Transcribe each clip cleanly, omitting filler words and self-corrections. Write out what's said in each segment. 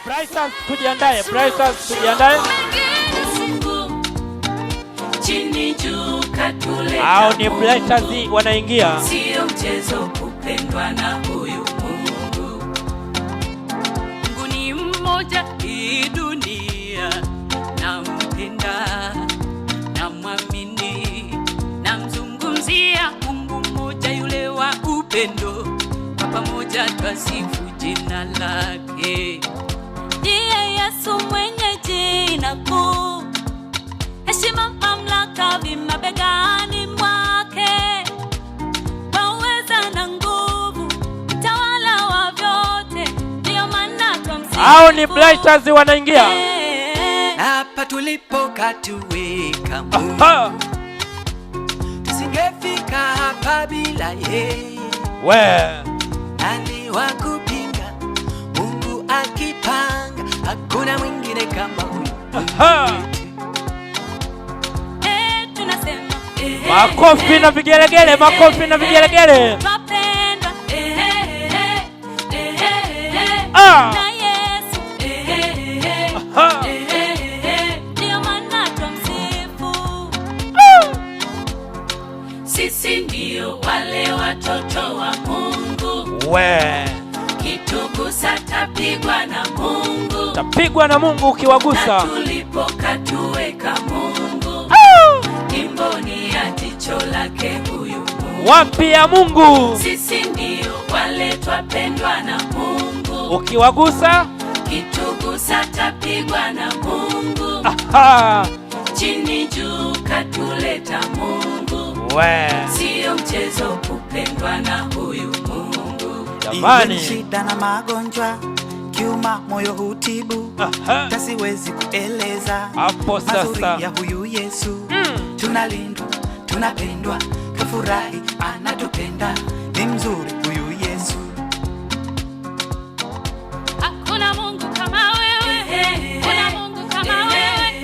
Bryson tujiandae, Bryson tujiandae. Hao ni Bryson wanaingia. Sio mchezo kupendwa na huyu Mungu. Mungu ni mmoja hii dunia, nampenda, namwamini, namzungumzia Mungu mmoja yule wa upendo. Kwa pamoja twasifu jina lake. Ndiye Yesu mwenye jina kuu, heshima mamlaka vimabegani mwake, waweza na nguvu, tawala wa vyote, ndio maana tumsifu. Hao ni Blighters wanaingia. Hapa tulipo katuweka Mungu, tusingefika hapa bila yeye. Nani wa kupinga? Mungu akipanga, hakuna mwingine kama huyu. Tunasema makofi na vigelegele, makofi na vigelegele. Na Yesu ndio maana tumsifu. Sisi ndio wale watoto wa Mungu. Kitugusa tapigwa na Mungu, tapigwa na Mungu ukiwagusa. Tulipokatuweka Mungu, imboni ya jicho lake huyu Mungu. Wapi ya Mungu? Sisi ndio wale twapendwa na Mungu. Ukiwagusa, kitugusa tapigwa na Mungu. Chini juu katuleta Mungu. Sio mchezo kupendwa na huyu Mungu. Jamani, shida na magonjwa kiuma moyo hutibu, tasiwezi kueleza hapo sasa ya huyu Yesu. Tunalindwa, tunapendwa, kafurahi anatupenda, ni mzuri huyu Yesu. Hakuna Mungu kama wewe, kuna Mungu kama wewe,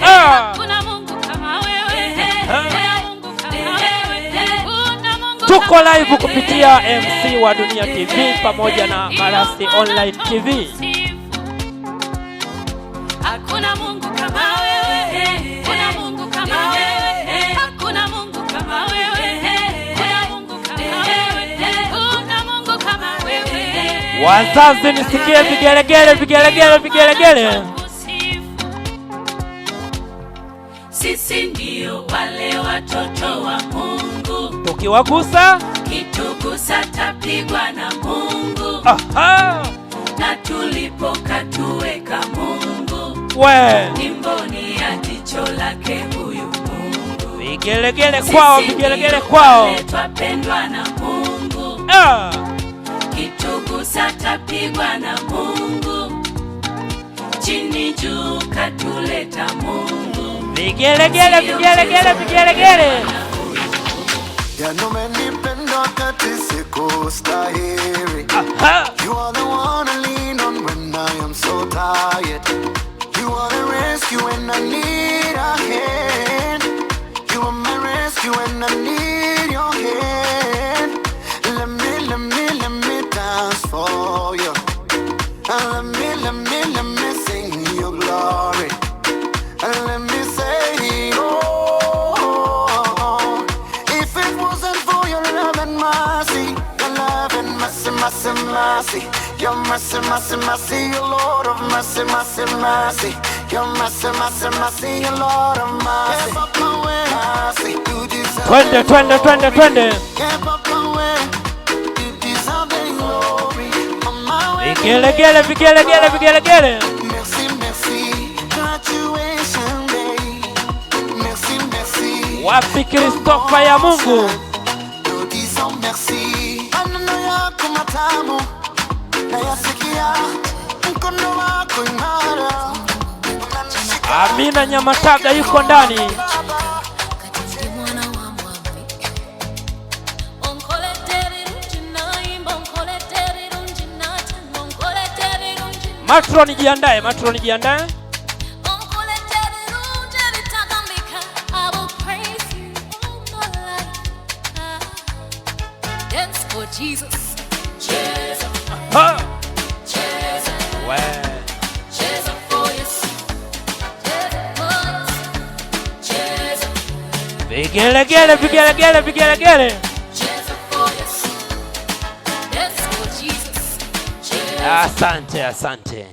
kuna Mungu kama wewe, kuna Mungu kama wewe, kuna Mungu. Tuko live kupitia MC wa Dunia TV pamoja na Marasi Online TV. Hakuna Mungu kama wewe, kuna Mungu kama wewe, hakuna Mungu kama wewe, kuna Mungu kama wewe, kuna Mungu kama wewe. Wazazi nisikie vigelegele, vigelegele, vigelegele. Sisi ndio wale watoto wa Mungu. Tukiwagusa, kitugusa tapigwa na Mungu. Na tulipokatuweka Mungu, imboni ya jicho lake huyu Mungu. Vigelegele kwao, vigelegele kwao. Twapendwa na Mungu. Kitugusa tapigwa na Mungu. Chini juu katuleta Mungu. Vigelegele, vigelegele, vigelegele. Yanomenipenda kati sikustahili. You are the one I lean on when I am so tired. You are the rescue when I need a hand. You are my rescue when I need your hand. Let me dance for you. Let me sing your glory. Let me say, oh, if it wasn't for your love and mercy, your love and mercy, mercy, mercy, your mercy, mercy, mercy, your Lord of mercy, mercy, mercy, your mercy, mercy, mercy, your Lord of mercy. Give up my way, mercy, you deserve. Twende, twende, twende, twende. Give up my way, you deserve the glory. On my way, vigelegele, vigelegele, vigelegele. merci, merci, graduation day. Merci, merci. Wapi Christopher ya Mungu? Merci. Maneno yako matamu nayasikia, mkono wako imara. Amina Nyamataga yuko ndani. Matron jiandae, Matron jiandae. Jesus. Ha! Jesus. Vigelegele, vigelegele, vigelegele. Asante, asante.